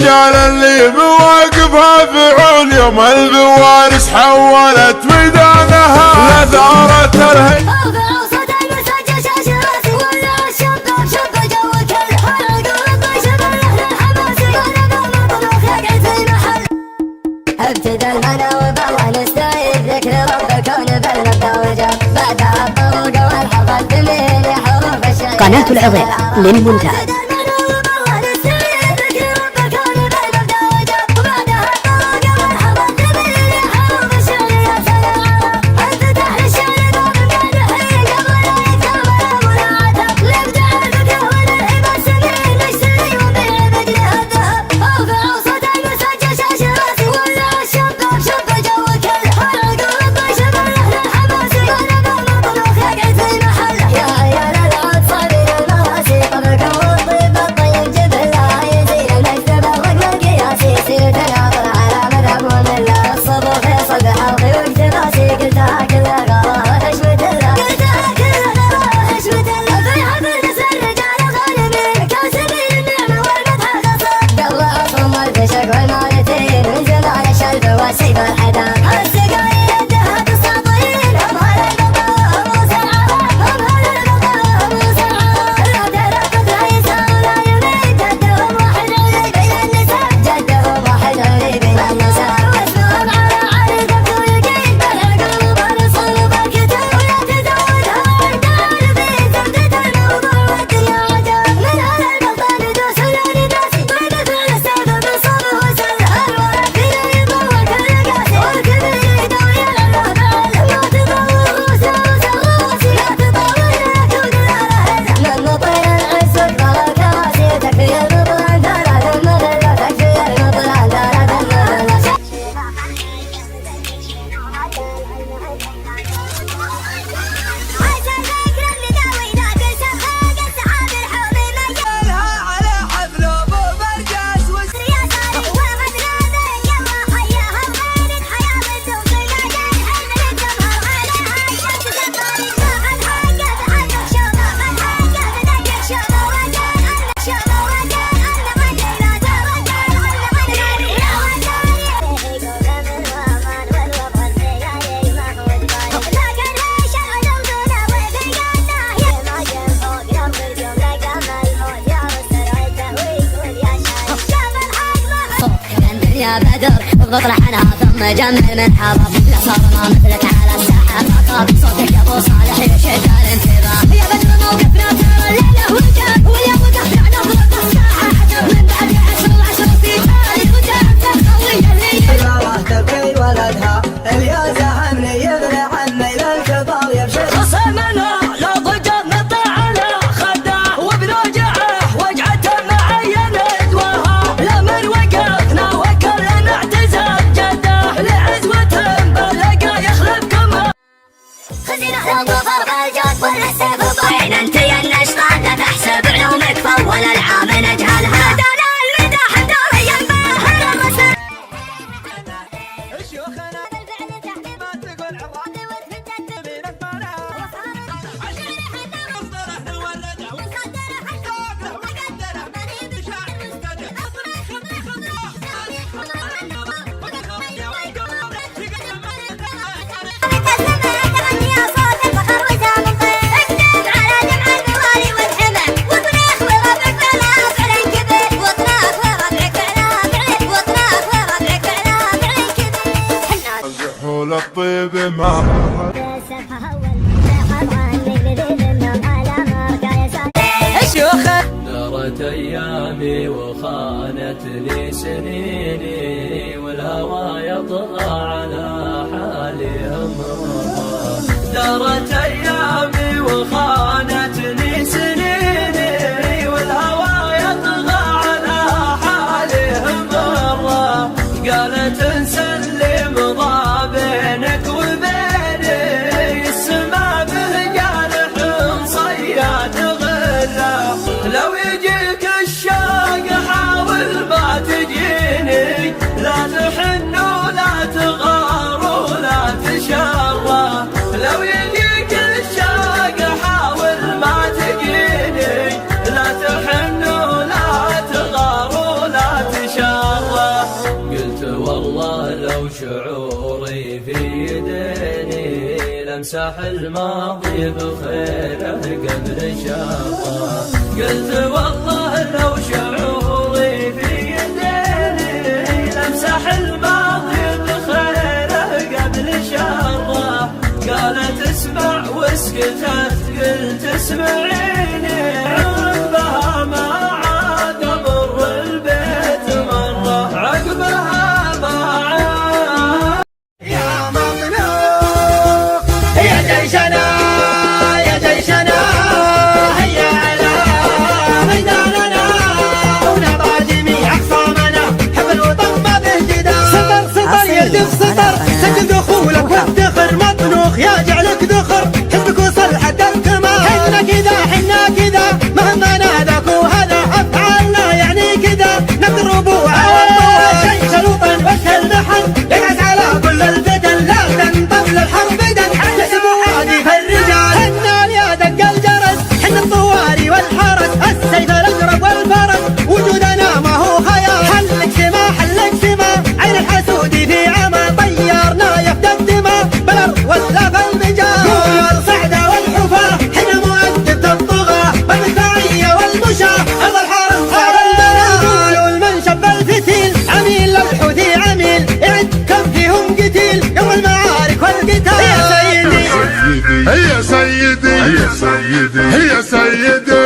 الرجال اللي مواقفها فعول يوم البوارس حولت ميدانها لثارة الهي. ابتدى المنى وبالله نستعيد ذكر رب كون بالمبدا وجاب بعدها الطرق والحفظ تميل حروف الشعر. قناة العظيم للمونتاج. يا بدر اضغط لحنها ثم جمل من حضر صرنا مثلك على الساحة فقط صوتك يا ابو صالح يشد الانتباه يا بدر موقفنا ترى الليلة وجاب واليوم تخدع نضرب الساحة حسب من بعد عشر في تالي وجاب قوية هي راح تبكي ولدها اليا زعمني يغني عن ميل الكبار يبشر خصمنا لا ضجر نطعنا خداه وبنرجعه وجعته معين ادواها لمن وقفنا وكلنا اعتزاز جده لعزوة بلقى يخلفكم خزينة الظفر بالجد والسيف طعين انت يا النشطان لا تحسب علومك فول العام نجهلها دانا المداح دوري الباهر الرسل شيوخنا ما تقول عواد وتفتت من الفرح عشان يحنا مصدره الولد وقدره حقه وقدره بريد شاعر مستدر حول الطيب ما دارت ايامي وخانتني سنيني والهوى يطغى على حالي امره دارت ايامي وخانتني سنيني والهوى يطغى على حالي امره قالت نسلم ضا بينك وبيني السما برجال صياد غله لو يجيك الشوق حاول ما تجيني لا تحن ولا تغار ولا تشره لو يجيك يمسح الماضي بخيره قبل شاقه. قلت والله لو شعوري في يديني لمسح الماضي بخيره قبل شره. قالت اسمع واسكتت قلت اسمعيني عقبها ما عاد امر البيت مره. عقبها ما عاد يا مملوك يا جيشنا يا جيشنا هيا على ميداننا ونبع جميع أخصامنا حب الوطن ما به جدال. سطر سطر يردف سطر سجل دخولك وافتخر مطنوخ يا جعلك ذخر حزبك وصل حتى الكمال. حنا كذا مهما ناداك وهذا أفعالنا يعني كذا نضرب على الطول جيش الوطن وجه البحر يقعد على كل البدن لا تنطل الحرب دن يحسب وادي الرجال. حنا يا دق الجرس حنا الطواري والحرس السيف الأجرب والفرس وجودنا ما هو خيال. حلك سما عين الحسود في عمى طيرنا يفدى الدماء بالأرض والسلف المجال. قول صعدة والحفاة حنا مؤدب الطغاة والمدفعية والمشاة أرض الحرم صار البلاء. قولوا المنشب الفتيل عميل للحوثي عميل يعد كم فيهم قتيل يوم المعارك والقتال. يا سيدي هيا سيدي هيا سيدي هيا سيدي